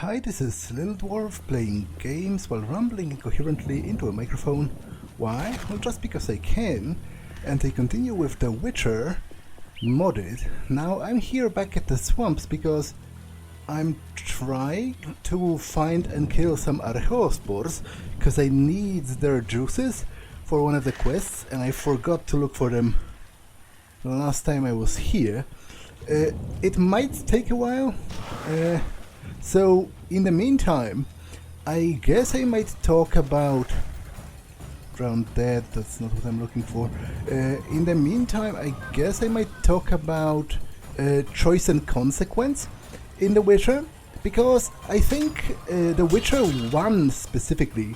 Hi, this is Little Dwarf playing games while rumbling incoherently into a microphone. Why? Well, just because I can. And I continue with The Witcher modded. Now I'm here back at the swamps because I'm trying to find and kill some archeospores because I need their juices for one of the quests and I forgot to look for them the last time I was here. It might take a while. So, in the meantime, I guess I might talk about... Drowned Dead, that's not what I'm looking for. In the meantime, I guess I might talk about choice and consequence in The Witcher, because I think The Witcher 1 specifically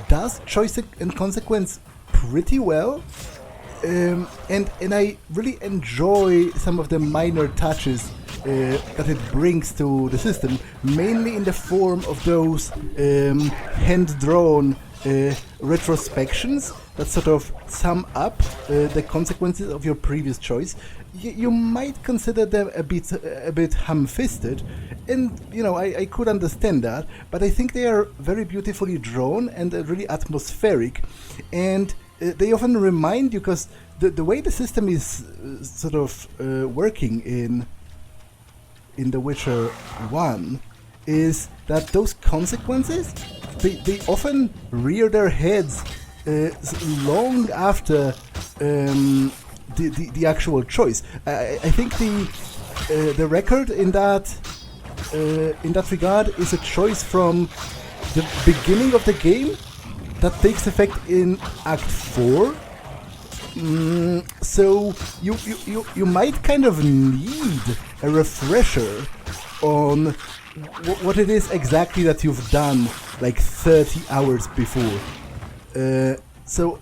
does choice and consequence pretty well. And I really enjoy some of the minor touches that it brings to the system, mainly in the form of those hand-drawn retrospections that sort of sum up the consequences of your previous choice. You might consider them a bit ham-fisted, and you know I could understand that, but I think they are very beautifully drawn and really atmospheric, and they often remind you, because the way the system is sort of working in The Witcher 1 is that those consequences, they often rear their heads long after the actual choice. I think the record in that regard is a choice from the beginning of the game that takes effect in Act 4. So you might kind of need a refresher on what it is exactly that you've done like 30 hours before. So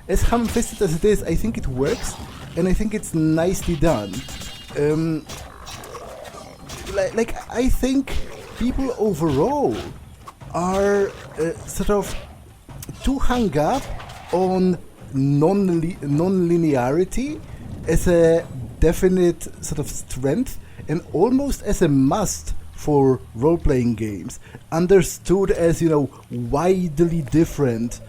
as ham-fisted as it is, I think it works, and I think it's nicely done. I think people overall are sort of too hung up on non-linearity as a definite sort of strength and almost as a must for role-playing games, understood as, you know, wildly different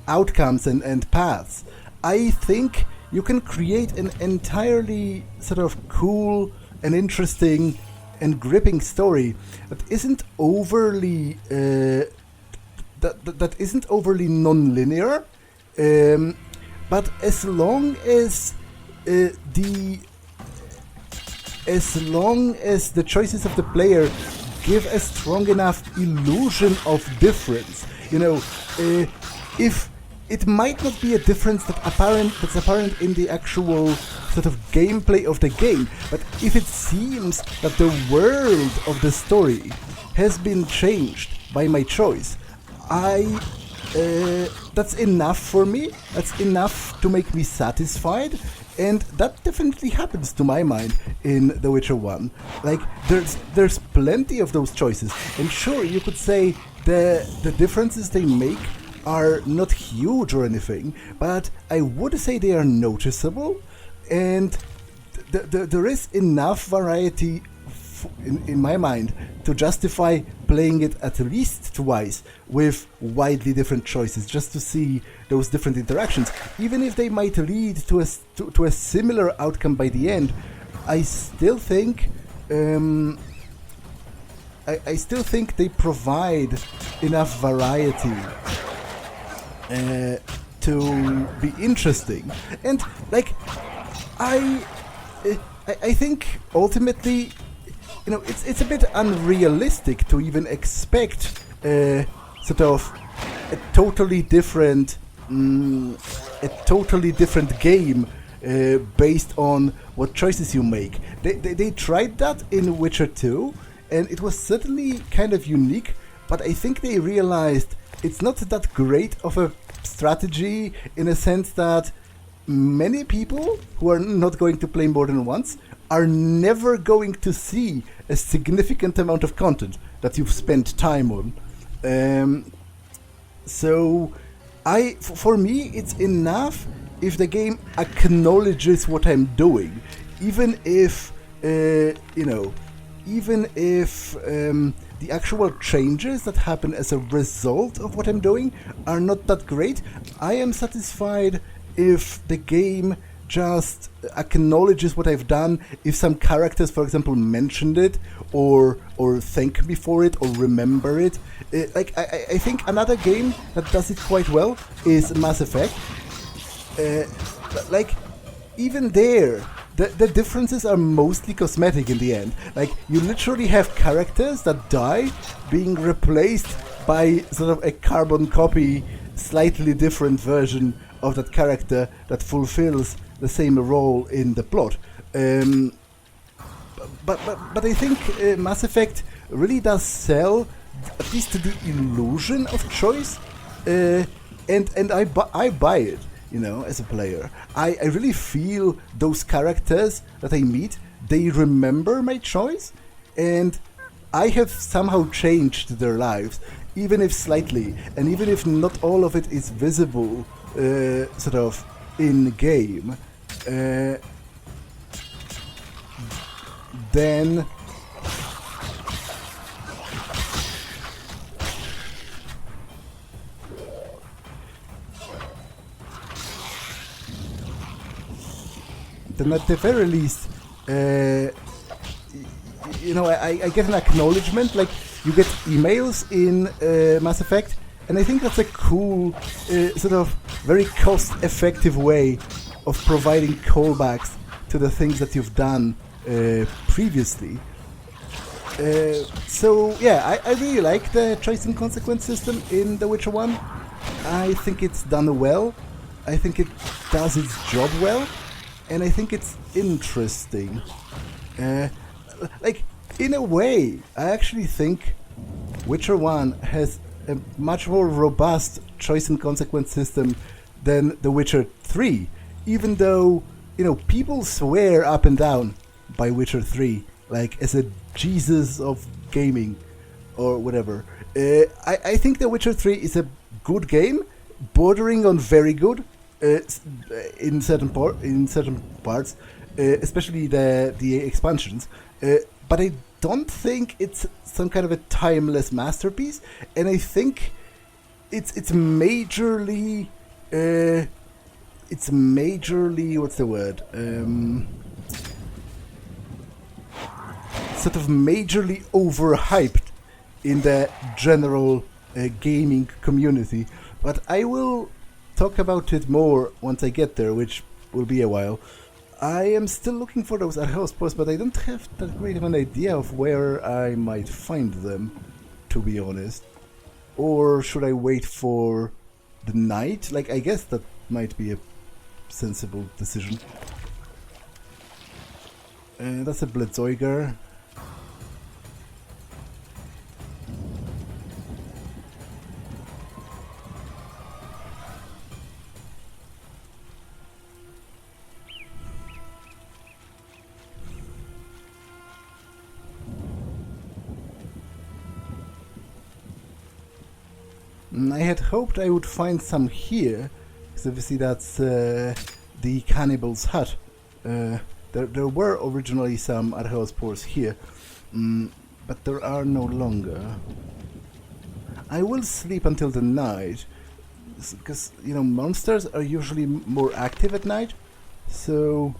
outcomes and paths. I think you can create an entirely sort of cool and interesting and gripping story that isn't overly that isn't overly non-linear, but as long as the choices of the player give a strong enough illusion of difference, you know, if it might not be a difference that's apparent in the actual sort of gameplay of the game, but if it seems that the world of the story has been changed by my choice, that's enough for me. That's enough to make me satisfied, and that definitely happens to my mind in The Witcher 1. Like, there's plenty of those choices, and sure, you could say the differences they make are not huge or anything, but I would say they are noticeable, and there is enough variety in my mind to justify playing it at least twice with widely different choices, just to see those different interactions, even if they might lead to a similar outcome by the end. I still think I still think they provide enough variety to be interesting, and like I think ultimately, you know, it's a bit unrealistic to even expect sort of a totally different game based on what choices you make. They tried that in Witcher 2, and it was certainly kind of unique, but I think they realized it's not that great of a strategy, in a sense that many people who are not going to play more than once are never going to see a significant amount of content that you've spent time on. So for me, it's enough if the game acknowledges what I'm doing, even if even if the actual changes that happen as a result of what I'm doing are not that great, I am satisfied if the game just acknowledges what I've done, if some characters, for example, mentioned it, or thank me for it, or remember it. I think another game that does it quite well is Mass Effect. Even there, the differences are mostly cosmetic in the end. Like, you literally have characters that die being replaced by sort of a carbon copy, slightly different version of that character that fulfills the same role in the plot. But I think Mass Effect really does sell at least the illusion of choice, and I buy it. As a player, I really feel those characters that I meet, they remember my choice, and I have somehow changed their lives, even if slightly, and even if not all of it is visible, sort of in game. Then at the very least, I get an acknowledgement. Like, you get emails in Mass Effect, and I think that's a cool, sort of very cost-effective way of providing callbacks to the things that you've done previously. So yeah, I really like the choice and consequence system in The Witcher 1. I think it's done well. I think it does its job well. And I think it's interesting. In a way, I actually think Witcher 1 has a much more robust choice and consequence system than The Witcher 3. Even though, people swear up and down by Witcher 3, like as a Jesus of gaming or whatever. I think The Witcher 3 is a good game, bordering on very good. In certain parts, especially the expansions, but I don't think it's some kind of a timeless masterpiece, and I think it's majorly what's the word? Sort of majorly overhyped in the general gaming community, but I will talk about it more once I get there, which will be a while. I am still looking for those Archeos posts, but I don't have that great of an idea of where I might find them, to be honest. Or should I wait for the night? I guess that might be a sensible decision. That's a Blitzoiger. I had hoped I would find some here, because obviously that's the cannibal's hut. There were originally some archeospores here, but there are no longer. I will sleep until the night, because, monsters are usually more active at night, so...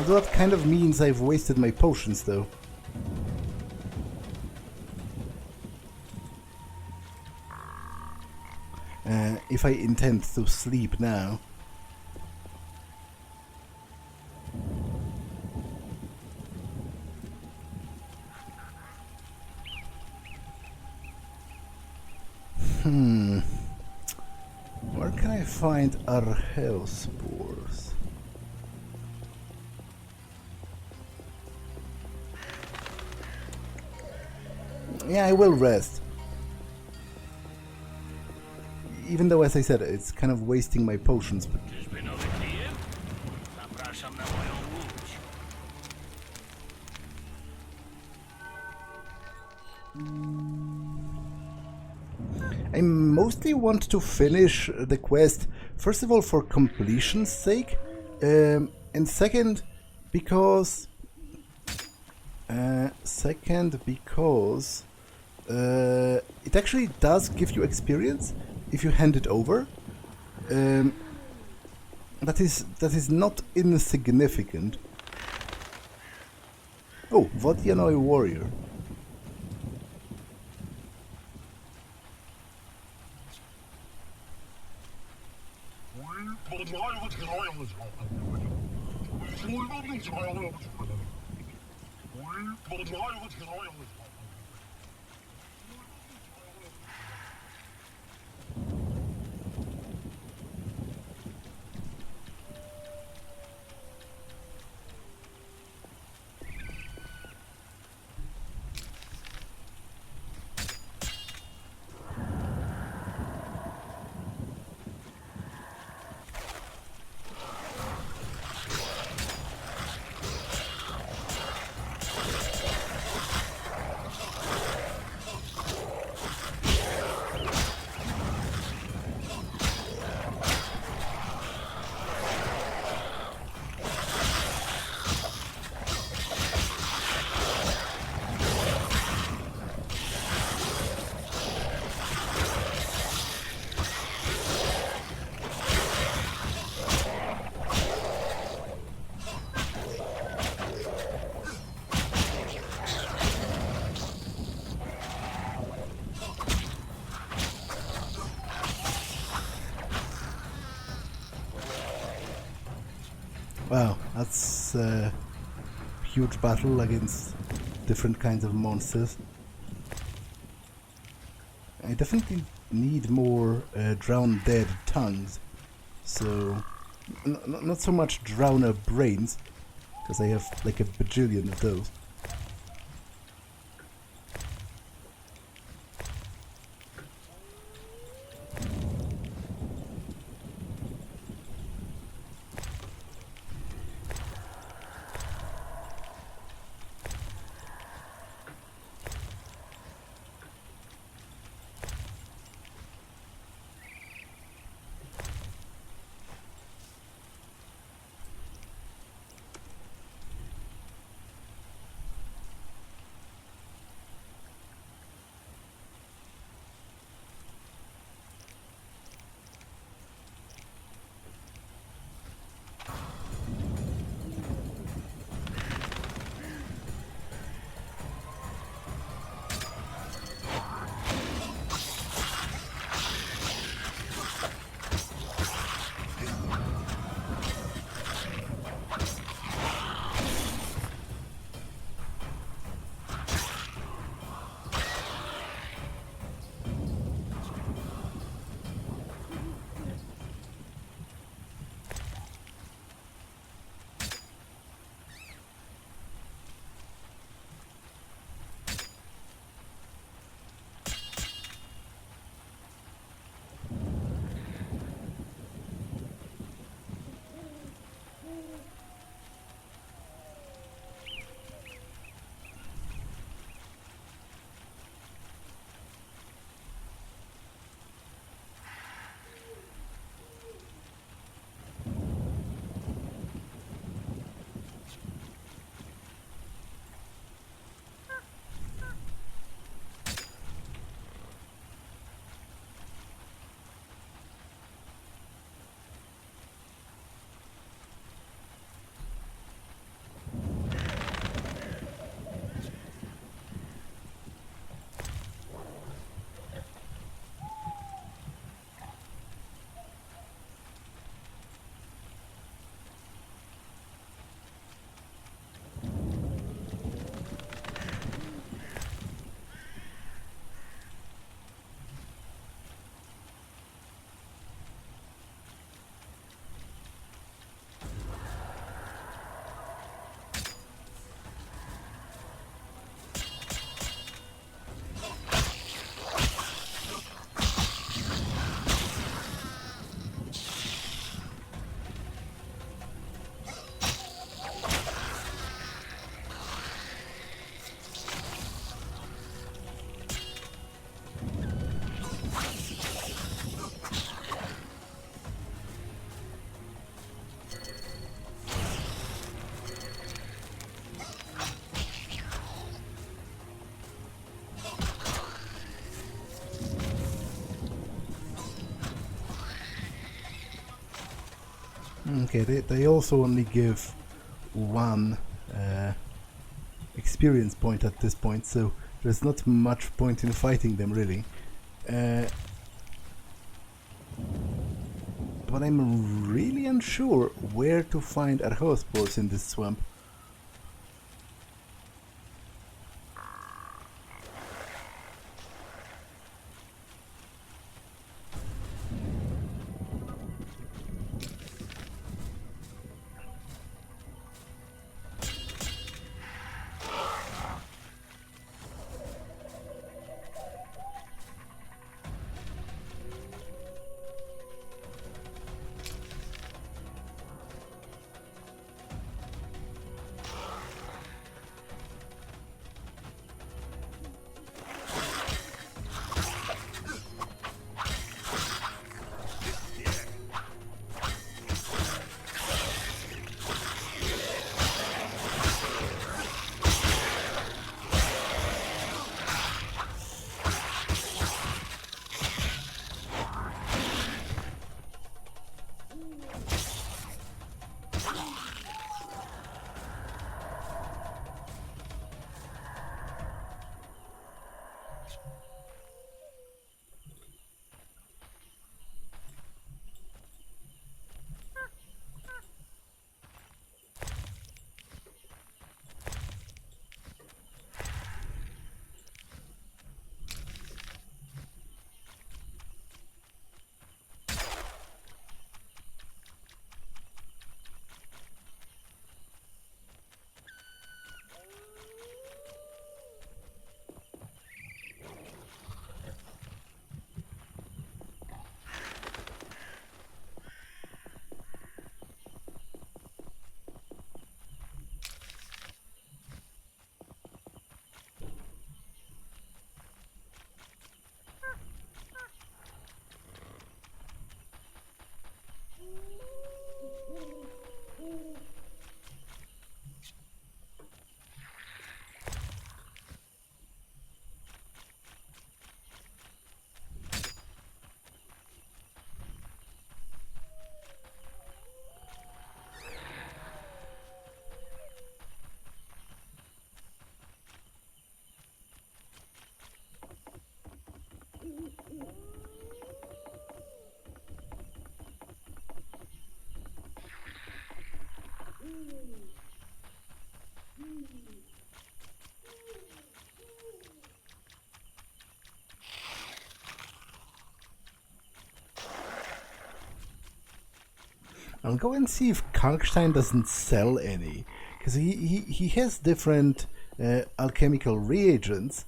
That kind of means I've wasted my potions, though. If I intend to sleep now. Where can I find archeospores? Yeah, I will rest. even though, as I said, it's kind of wasting my potions, but... I mostly want to finish the quest, first of all for completion's sake, and second because it actually does give you experience if you hand it over. That is not insignificant. Oh, Vodyanoi warrior. Wow, that's a huge battle against different kinds of monsters. I definitely need more drown dead tongues, so not so much drowner brains, because I have like a bajillion of those. Okay, they also only give one experience point at this point, so there's not much point in fighting them really. But I'm really unsure where to find archospores in this swamp. I'll go and see if Kalkstein doesn't sell any, because he has different alchemical reagents.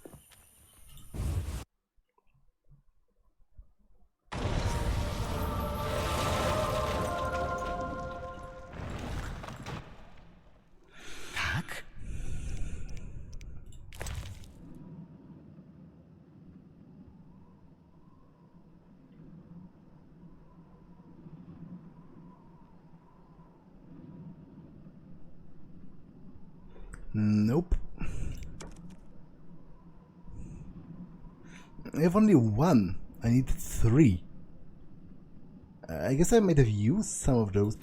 Nope. I have only one. I need 3. I guess I might have used some of those.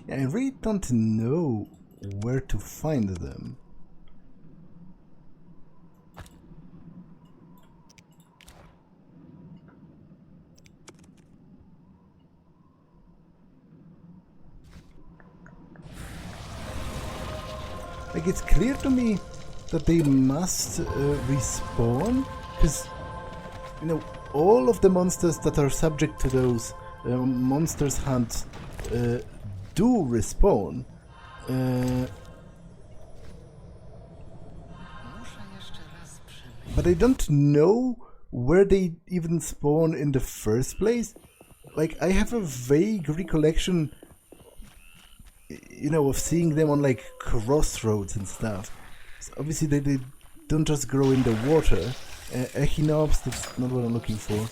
I really don't know where to find them. Like, it's clear to me that they must respawn, because, you know, all of the monsters that are subject to those monsters hunt do respawn. But I don't know where they even spawn in the first place. like, I have a vague recollection, you know, of seeing them on like crossroads and stuff. So obviously they don't just grow in the water. Echinops, that's not what I'm looking for.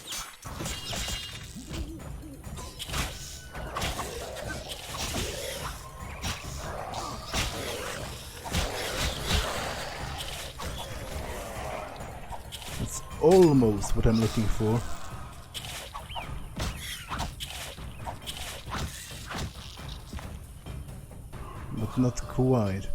That's almost what I'm looking for. But not quite.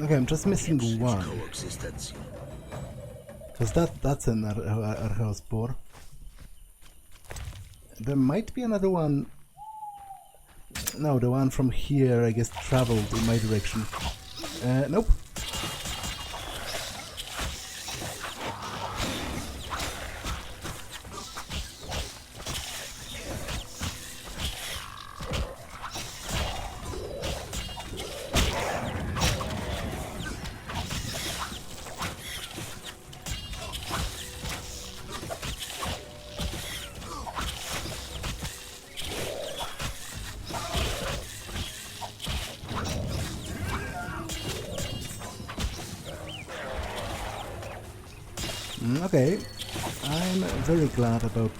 Okay, I'm just missing one. Because that's an archeospore. There might be another one. No, the one from here, I guess, traveled in my direction. Nope. Okay, I'm very glad about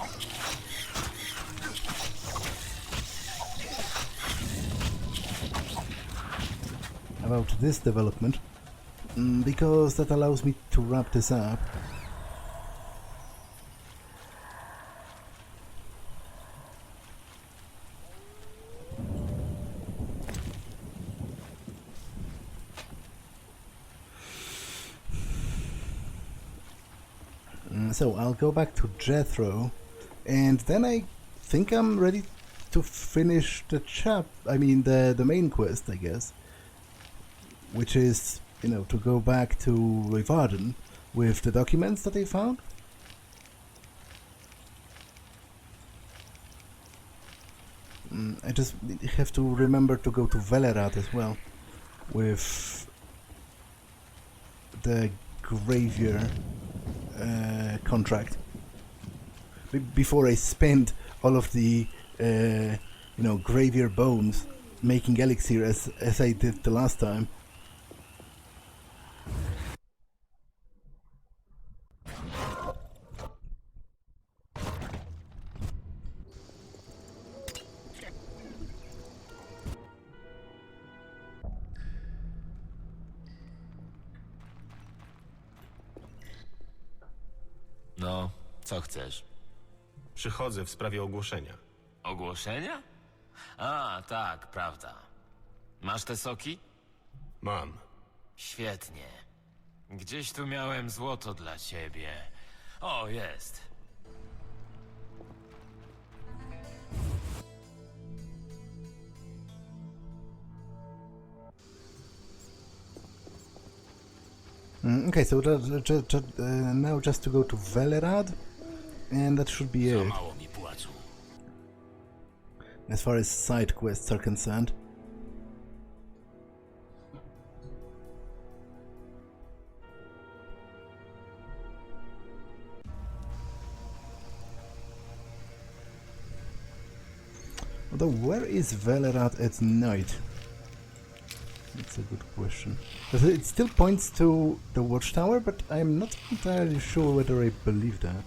this development, because that allows me to wrap this up. So I'll go back to Jethro, and then I think I'm ready to finish the the main quest, I guess, which is, you know, to go back to Rivarden with the documents that they found. I just have to remember to go to Velerad as well with the Gravier contract before I spend all of the Gravier bones making elixir as I did the last time. No, co chcesz? Przychodzę w sprawie ogłoszenia. Ogłoszenia? A, tak, prawda. Masz te soki? Mam. Świetnie. Gdzieś tu miałem złoto dla ciebie. O, jest. Okay, so now just to go to Velerad, and that should be it. As far as side quests are concerned. Although, where is Velerat at night? That's a good question. Because it still points to the watchtower, but I'm not entirely sure whether I believe that.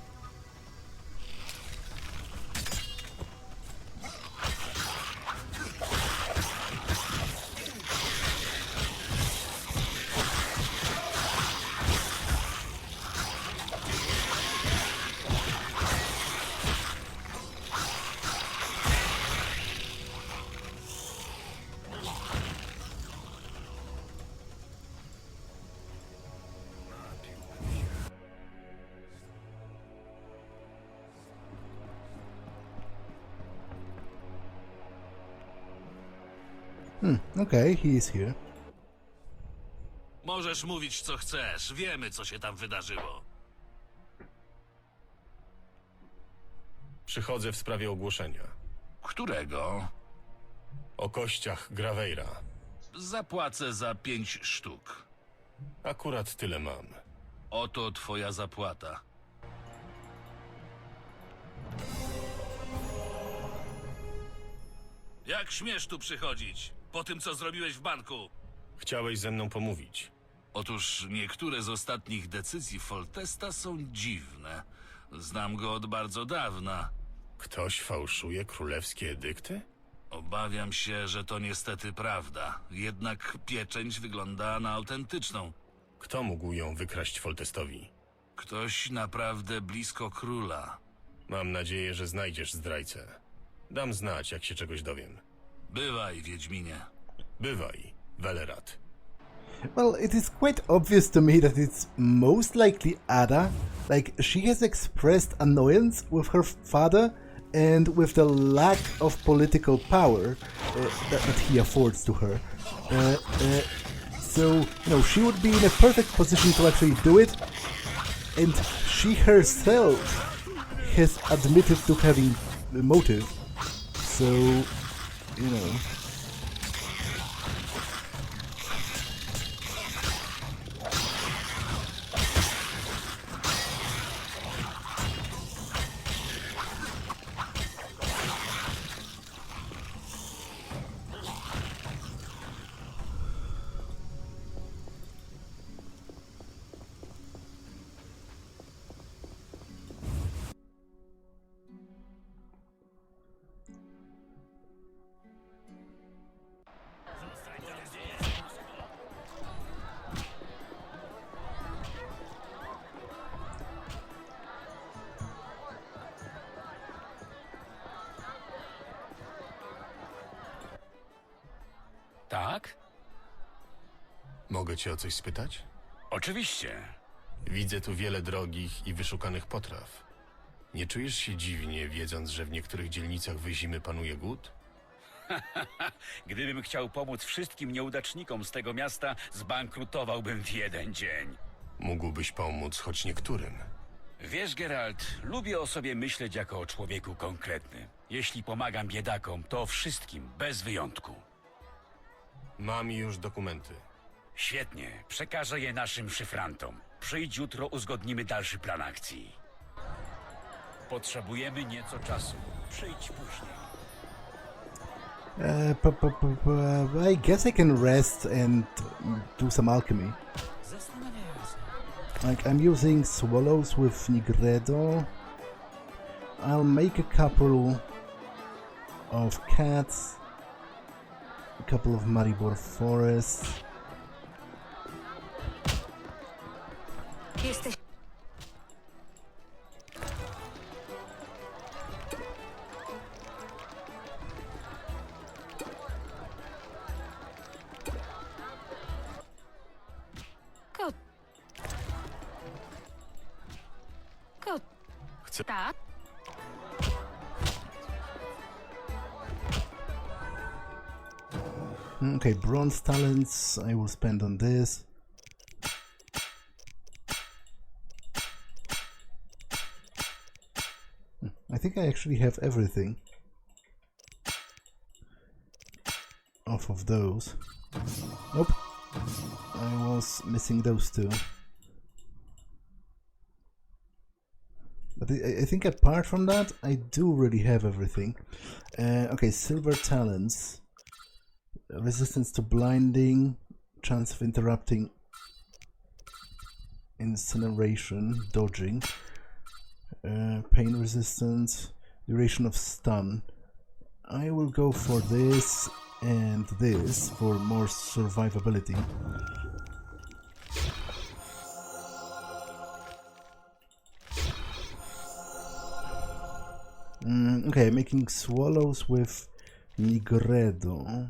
Okay, he is here. Możesz mówić co chcesz, wiemy co się tam wydarzyło. Przychodzę w sprawie ogłoszenia. Którego? O kościach Graveira. Zapłacę za 5 sztuk. Akurat tyle mam. Oto twoja zapłata. Jak śmiesz tu przychodzić? Po tym, co zrobiłeś w banku? Chciałeś ze mną pomówić. Otóż niektóre z ostatnich decyzji Foltesta są dziwne. Znam go od bardzo dawna. Ktoś fałszuje królewskie edykty? Obawiam się, że to niestety prawda. Jednak pieczęć wygląda na autentyczną. Kto mógł ją wykraść Foltestowi? Ktoś naprawdę blisko króla. Mam nadzieję, że znajdziesz zdrajcę. Dam znać, jak się czegoś dowiem. Bywaj, Wiedźminie. Bywaj, Velerat. Well, it is quite obvious to me that it's most likely Ada. Like, she has expressed annoyance with her father and with the lack of political power that he affords to her. So, you know, she would be in a perfect position to actually do it, and she herself has admitted to having a motive. So, you know. Tak? Mogę cię o coś spytać? Oczywiście. Widzę tu wiele drogich i wyszukanych potraw. Nie czujesz się dziwnie, wiedząc, że w niektórych dzielnicach Vizimy panuje głód? Gdybym chciał pomóc wszystkim nieudacznikom z tego miasta, zbankrutowałbym w jeden dzień. Mógłbyś pomóc choć niektórym. Wiesz, Geralt, lubię o sobie myśleć jako o człowieku konkretnym. Jeśli pomagam biedakom, to wszystkim, bez wyjątku. Mam już dokumenty. Świetnie, przekażę je naszym szyfrantom. Przyjdź jutro, uzgodnimy dalszy plan akcji. Potrzebujemy nieco czasu. Przyjdź później. I guess I can rest and do some alchemy. Like, I'm using swallows with Nigredo. I'll make a couple of cats, a couple of Maribor forests. Chcę... Tak? Okay, bronze talents I will spend on this. I think I actually have everything off of those. Nope, I was missing those two. But I think apart from that, I do really have everything. Okay, silver talents, resistance to blinding, chance of interrupting, incineration, dodging, pain resistance, duration of stun. I will go for this and this for more survivability. Okay, making swallows with Nigredo.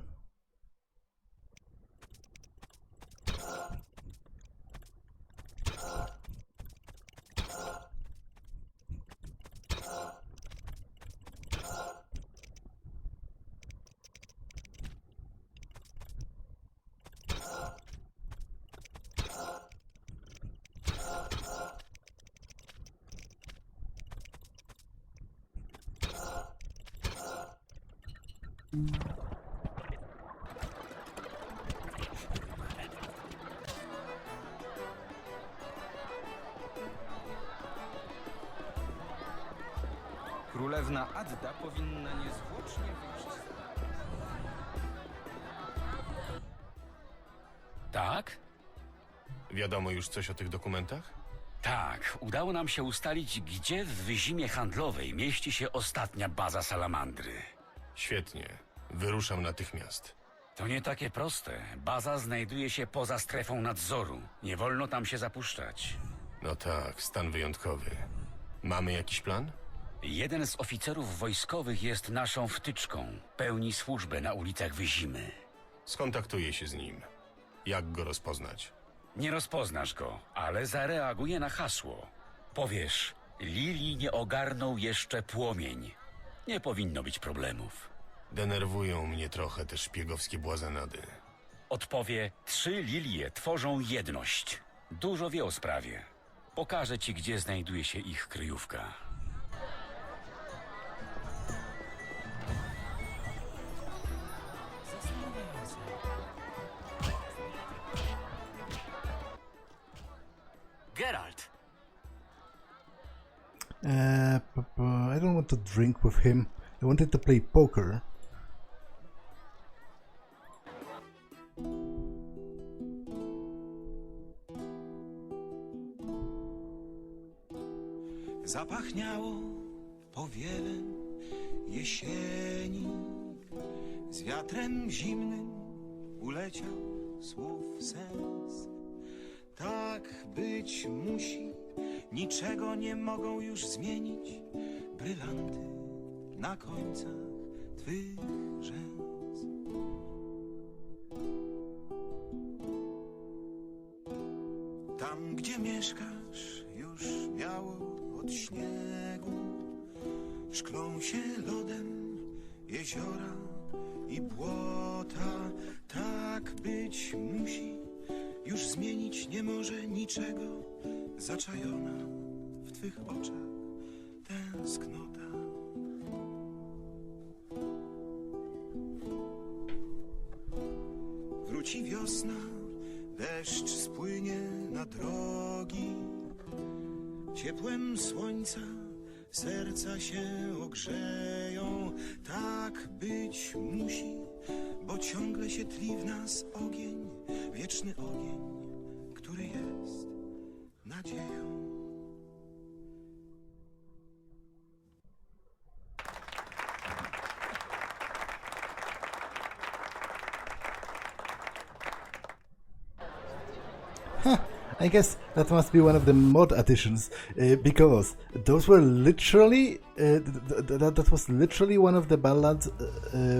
Królewna Adda powinna niezwłocznie wyjść. Tak? Wiadomo już coś o tych dokumentach? Tak, udało nam się ustalić, gdzie w Wyzimie handlowej mieści się ostatnia baza Salamandry. Świetnie. Wyruszam natychmiast. To nie takie proste. Baza znajduje się poza strefą nadzoru. Nie wolno tam się zapuszczać. No tak, stan wyjątkowy. Mamy jakiś plan? Jeden z oficerów wojskowych jest naszą wtyczką. Pełni służbę na ulicach Wyzimy. Skontaktuję się z nim. Jak go rozpoznać? Nie rozpoznasz go, ale zareaguje na hasło. Powiesz, Lili nie ogarnął jeszcze płomień. Nie powinno być problemów. Denerwują mnie trochę te szpiegowskie błazenady. Odpowie, 3 lilie tworzą jedność. Dużo wie o sprawie. Pokażę ci, gdzie znajduje się ich kryjówka. Geralt! I don't want to drink with him. I wanted to play poker. Zapachniało powiewem jesieni, z wiatrem zimnym uleciał słów sens. Tak być musi, niczego nie mogą już zmienić brylanty na końcach twych rzęs. Tam, gdzie mieszkasz, już biało od śniegu, szklą się lodem jeziora i błota. Tak być musi, już zmienić nie może niczego, zaczajona w twych oczach tęsknota. Wróci wiosna, deszcz spłynie na drogi, ciepłem słońca serca się ogrzeją. Tak być musi, bo ciągle się tli w nas ogień, wieczny ogień, który jest nadzieją. I guess that must be one of the mod additions, because those were literally that was literally one of the ballads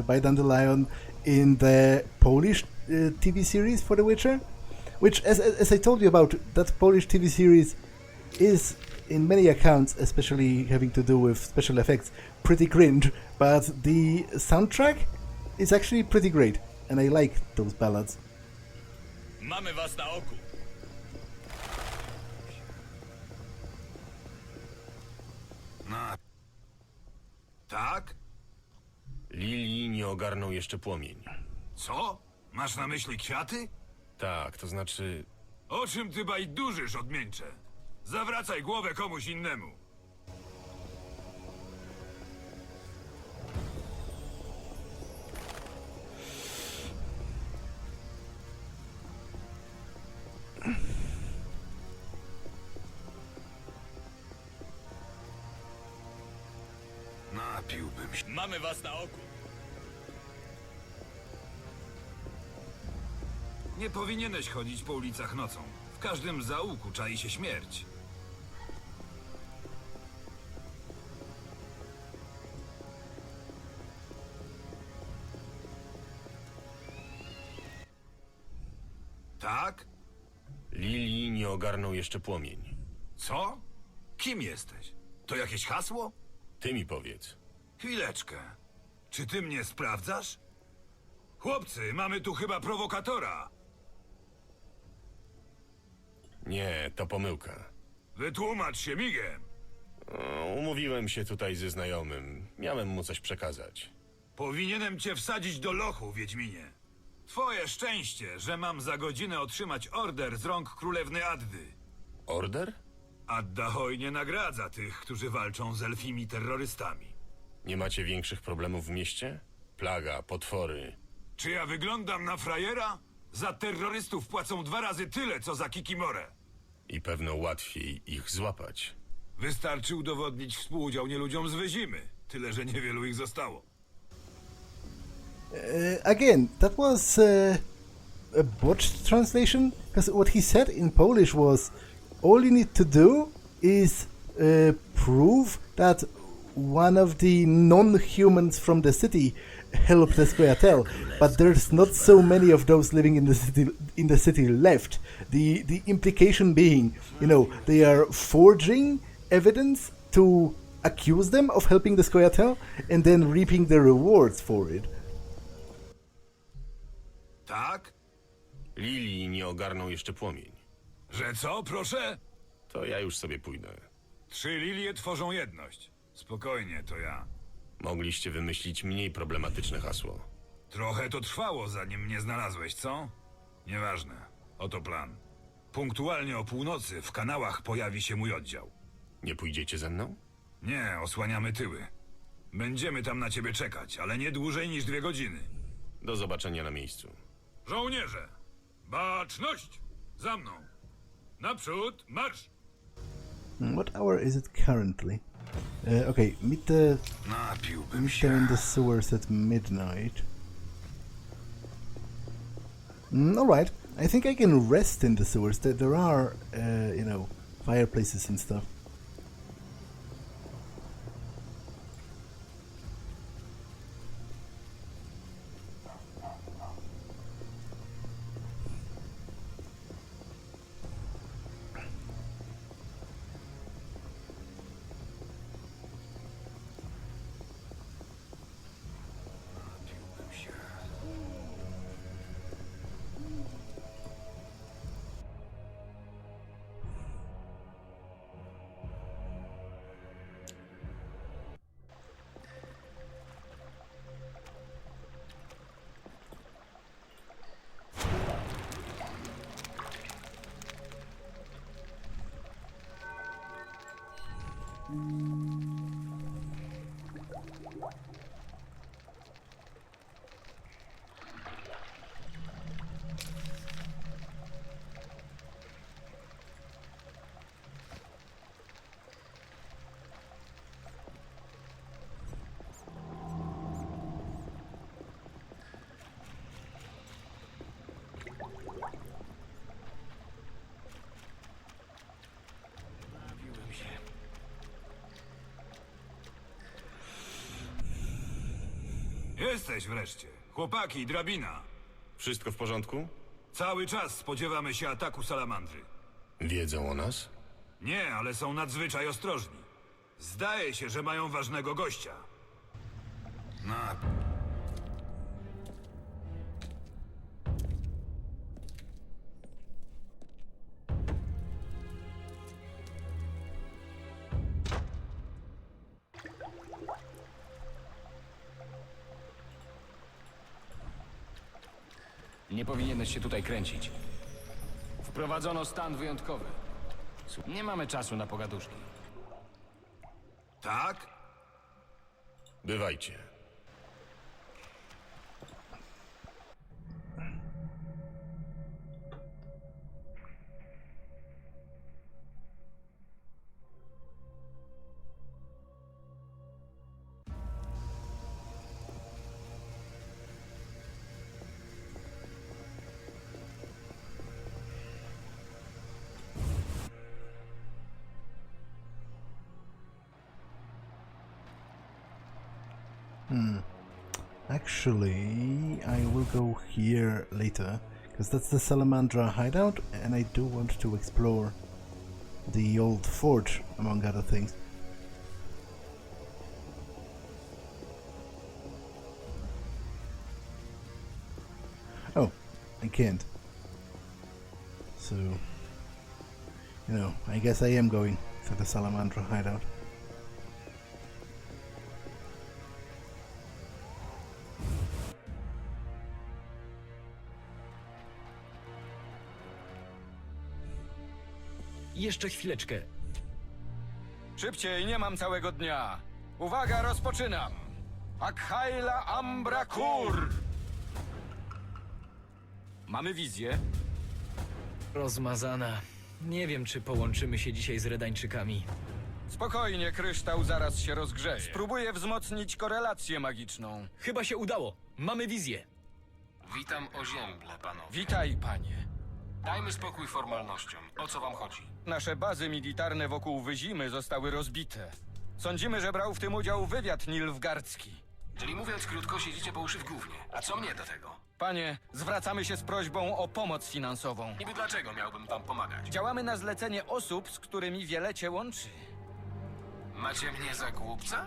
by Dandelion in the Polish TV series for The Witcher, which, as I told you about, that Polish TV series is, in many accounts, especially having to do with special effects, pretty cringe, but the soundtrack is actually pretty great, and I like those ballads. Mamy was na oku. Tak? Lili nie ogarnął jeszcze płomień. Co? Masz na myśli kwiaty? Tak, to znaczy... O czym ty bajdurzysz, odmieńcze? Zawracaj głowę komuś innemu. Napiłbym się. Mamy was na oku. Nie powinieneś chodzić po ulicach nocą. W każdym zaułku czai się śmierć. Tak? Lili nie ogarnął jeszcze płomień. Co? Kim jesteś? To jakieś hasło? Ty mi powiedz. Chwileczkę. Czy ty mnie sprawdzasz? Chłopcy, mamy tu chyba prowokatora. Nie, to pomyłka. Wytłumacz się migiem. Umówiłem się tutaj ze znajomym. Miałem mu coś przekazać. Powinienem cię wsadzić do lochu, Wiedźminie. Twoje szczęście, że mam za godzinę otrzymać order z rąk królewny Addy. Order? Adda hojnie nagradza tych, którzy walczą z elfimi terrorystami. Nie macie większych problemów w mieście? Plaga, potwory. Czy ja wyglądam na frajera? Za terrorystów płacą 2 razy tyle, co za Kikimorę. I pewno łatwiej ich złapać. Wystarczy udowodnić współudział nieludziom z Wyzimy. Tyle, że niewielu ich zostało. Again, that was a botched translation, because what he said in Polish was, all you need to do is prove that one of the non-humans from the city helped the Squaretel, but there's not so many of those living in the city left. The implication being, you know, they are forging evidence to accuse them of helping the Squaretel and then reaping the rewards for it. Tak? Lili nie ogarnął jeszcze płomień. Że co, proszę? To ja już sobie pójdę. 3 lilie tworzą jedność. Spokojnie, to ja. Mogliście wymyślić mniej problematyczne hasło. Trochę to trwało, zanim mnie znalazłeś, co? Nieważne. Oto plan. Punktualnie o północy w kanałach pojawi się mój oddział. Nie pójdziecie ze mną? Nie, osłaniamy tyły. Będziemy tam na ciebie czekać, ale nie dłużej niż 2 godziny. Do zobaczenia na miejscu. Żołnierze! Baczność! Za mną! Naprzód, marsz! What hour is it currently? Okay, meet them in the sewers at midnight. Alright, I think I can rest in the sewers. There are, you know, fireplaces and stuff. Jesteś wreszcie. Chłopaki, drabina. Wszystko w porządku? Cały czas spodziewamy się ataku salamandry. Wiedzą o nas? Nie, ale są nadzwyczaj ostrożni. Zdaje się, że mają ważnego gościa. Nie powinieneś się tutaj kręcić. Wprowadzono stan wyjątkowy. Nie mamy czasu na pogaduszki. Tak? Bywajcie. Actually, I will go here later, because that's the Salamandra hideout, and I do want to explore the old forge, among other things. Oh, I can't. So, you know, I guess I am going to the Salamandra hideout. Jeszcze chwileczkę. Szybciej, nie mam całego dnia. Uwaga, rozpoczynam. Akhaila Ambra Kur. Mamy wizję. Rozmazana. Nie wiem, czy połączymy się dzisiaj z Redańczykami. Spokojnie, kryształ zaraz się rozgrzeje. Spróbuję wzmocnić korelację magiczną. Chyba się udało. Mamy wizję. Witam ozięble, panowie. Witaj, panie. Dajmy spokój formalnościom. O co wam chodzi? Nasze bazy militarne wokół Vizimy zostały rozbite. Sądzimy, że brał w tym udział wywiad nilfgaardzki. Czyli mówiąc krótko, siedzicie po uszy w gównie. A co mnie do tego? Panie, zwracamy się z prośbą o pomoc finansową. Niby dlaczego miałbym wam pomagać? Działamy na zlecenie osób, z którymi wiele cię łączy. Macie mnie za głupca?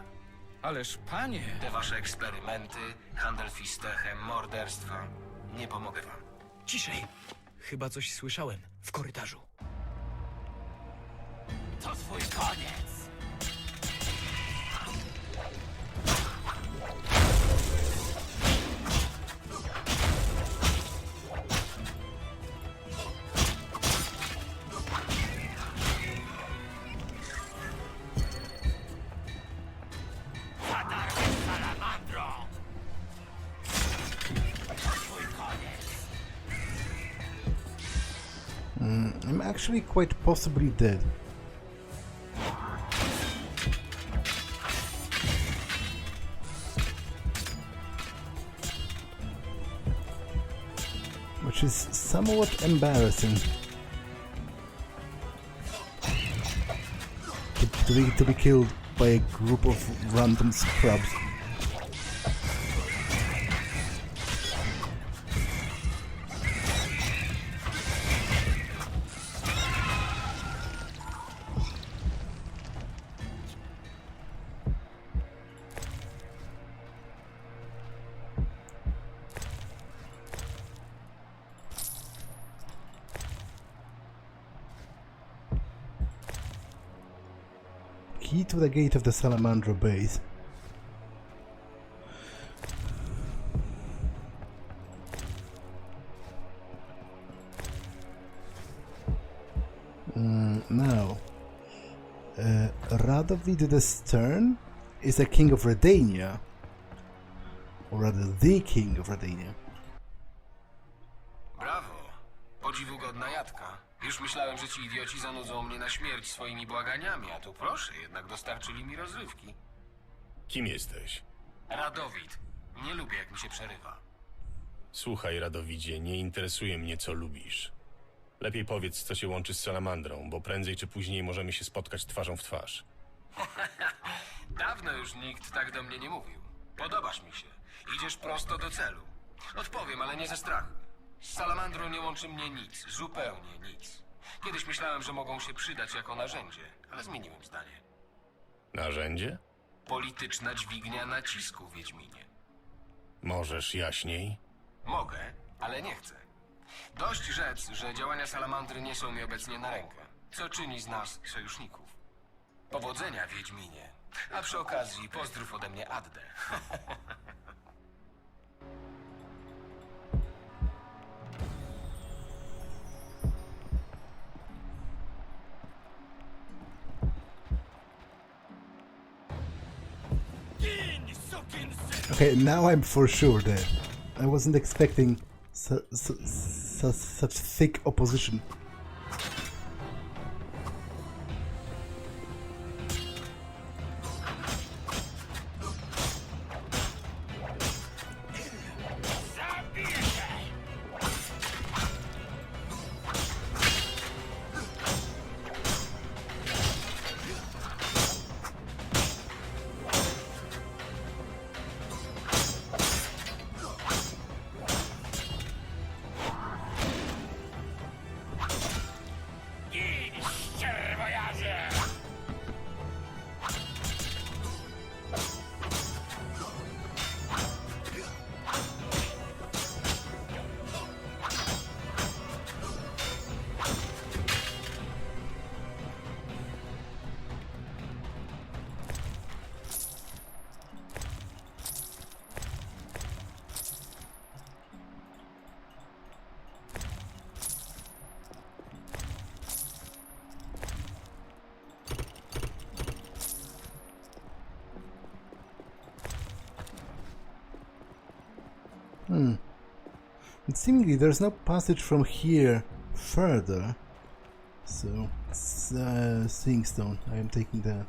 Ależ, panie... Te wasze eksperymenty, handel fistechem, morderstwa. Nie pomogę wam. Ciszej. Chyba coś słyszałem w korytarzu. To twój koniec! Salamandro! To twój koniec! I'm actually quite possibly dead. Which is somewhat embarrassing. To be killed by a group of random scrubs. Key to the gate of the Salamandra base. Now, Radovid the Stern is the king of Redania, or rather the king of Redania. Brawo! Podziwugodna jadka. Już myślałem, że ci idioci zanudzą mnie na śmierć swoimi błaganiami, a tu proszę, jednak dostarczyli mi rozrywki. Kim jesteś? Radowid. Nie lubię, jak mi się przerywa. Słuchaj, Radowidzie, nie interesuje mnie, co lubisz. Lepiej powiedz, co cię łączy z Salamandrą, bo prędzej czy później możemy się spotkać twarzą w twarz. Dawno już nikt tak do mnie nie mówił. Podobasz mi się. Idziesz prosto do celu. Odpowiem, ale nie ze strachu. Z Salamandrą nie łączy mnie nic. Zupełnie nic. Kiedyś myślałem, że mogą się przydać jako narzędzie, ale zmieniłem zdanie. Narzędzie? Polityczna dźwignia nacisku, Wiedźminie. Możesz jaśniej? Mogę, ale nie chcę. Dość rzec, że działania Salamandry nie są mi obecnie na rękę, co czyni z nas sojuszników. Powodzenia, Wiedźminie. A przy okazji pozdrów ode mnie Addę. Okay, now I'm for sure dead. I wasn't expecting such thick opposition. Seemingly there's no passage from here further. So, Seeing Stone. I am taking that.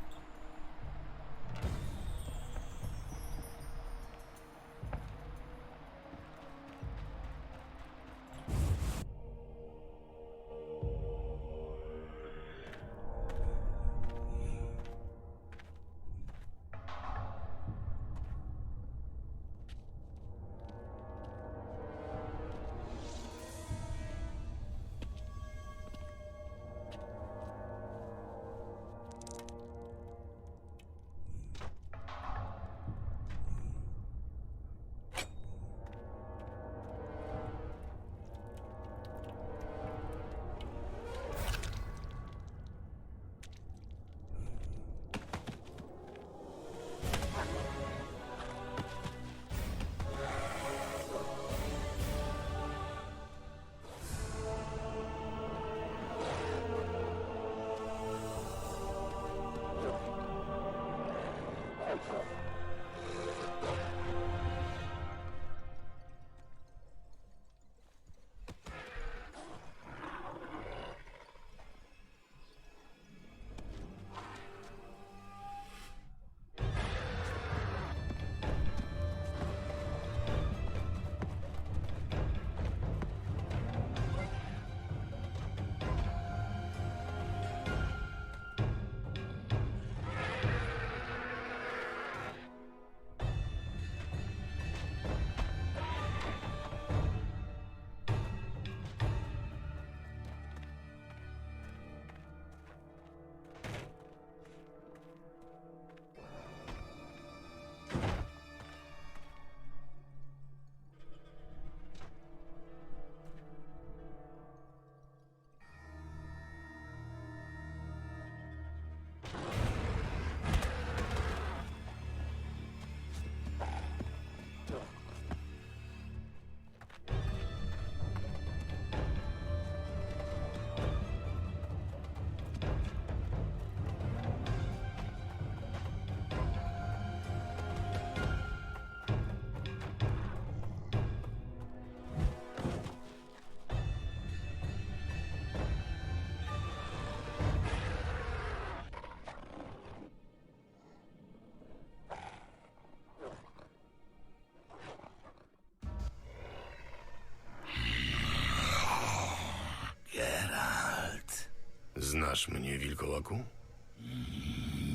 Znasz mnie, wilkołaku?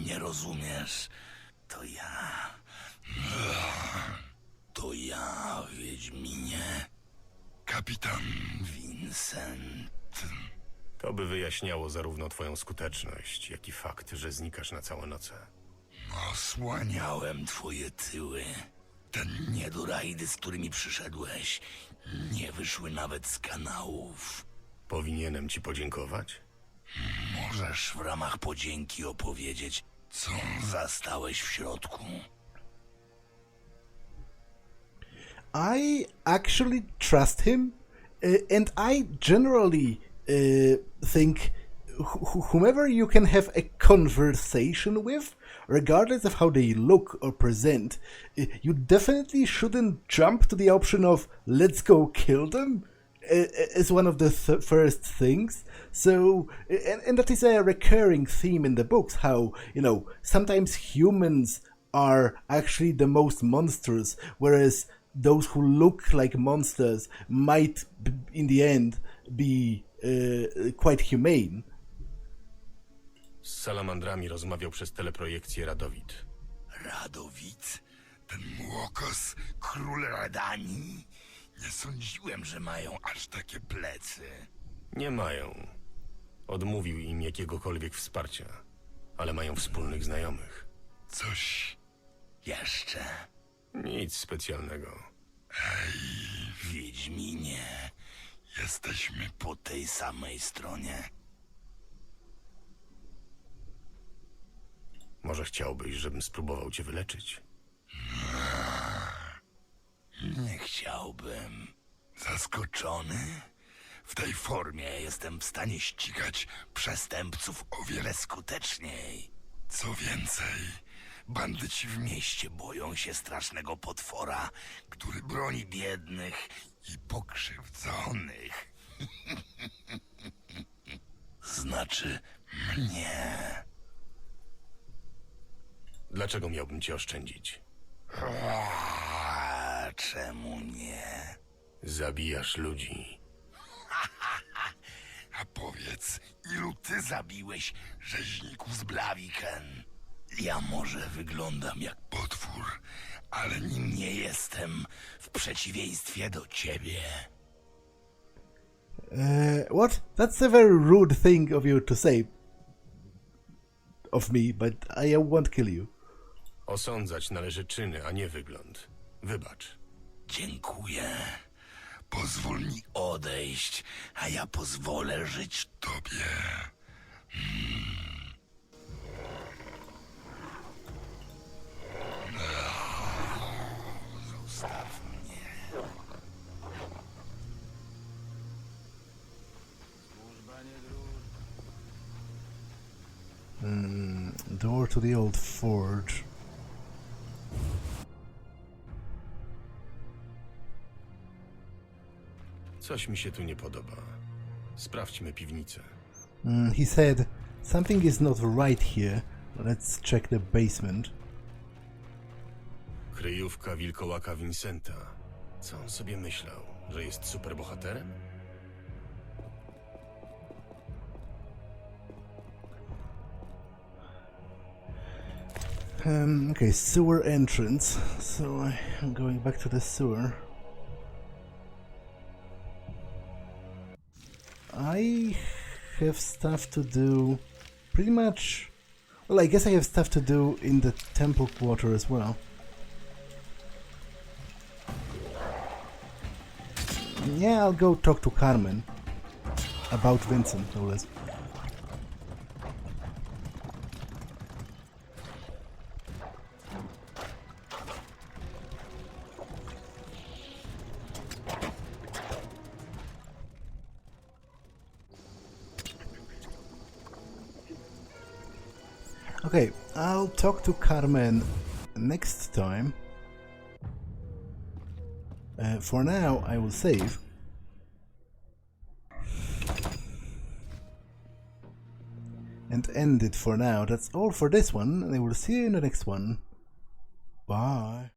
Nie rozumiesz. To ja. To ja, Wiedźminie. Kapitan Vincent. To by wyjaśniało zarówno twoją skuteczność, jak i fakt, że znikasz na całe noce. Osłaniałem twoje tyły. Te niedorajdy, z którymi przyszedłeś, nie wyszły nawet z kanałów. Powinienem ci podziękować? Możesz w ramach podzięki opowiedzieć, co zastałeś w środku. I actually trust him, and I generally think whomever you can have a conversation with, regardless of how they look or present, you definitely shouldn't jump to the option of let's go kill them as one of the first things. So, and that is a recurring theme in the books, how, you know, sometimes humans are actually the most monstrous, whereas those who look like monsters might, in the end, be quite humane. Z Salamandrami rozmawiał przez teleprojekcję Radowid. Radowid? Ten młokos, król Radanii? Nie sądziłem, że mają aż takie plecy. Nie mają. Odmówił im jakiegokolwiek wsparcia, ale mają wspólnych znajomych. Coś jeszcze? Nic specjalnego. Ej, Wiedźminie, jesteśmy po tej samej stronie. Może chciałbyś, żebym spróbował cię wyleczyć? Nie chciałbym. Zaskoczony? W tej formie jestem w stanie ścigać przestępców o wiele skuteczniej. Co więcej, Bandyci w mieście boją się strasznego potwora, który broni biednych i pokrzywdzonych. Znaczy mnie. Dlaczego miałbym cię oszczędzić? Czemu nie? Zabijasz ludzi. A powiedz, ilu ty zabiłeś rzeźników z Blaviken? Ja może wyglądam jak potwór, ale nim nie jestem, w przeciwieństwie do ciebie. What? That's a very rude thing of you to say. Of me, but I won't kill you. Osądzać należy czyny, a nie wygląd. Wybacz. Dziękuję. Pozwól mi odejść, a ja pozwolę żyć tobie. Zostaw mnie. Door to the old forge. Coś mi się tu nie podoba. Sprawdźmy piwnicę. He said, something is not right here. Let's check the basement. Kryjówka wilkołaka Vincenta. Co on sobie myślał? Że jest superbohaterem? Okay, sewer entrance. So I'm going back to the sewer. I have stuff to do pretty much. Well, I guess I have stuff to do in the temple quarter as well. Yeah, I'll go talk to Carmen about Vincent, no less. Okay, I'll talk to Carmen next time. For now, I will save. And end it for now. That's all for this one, and I will see you in the next one. Bye.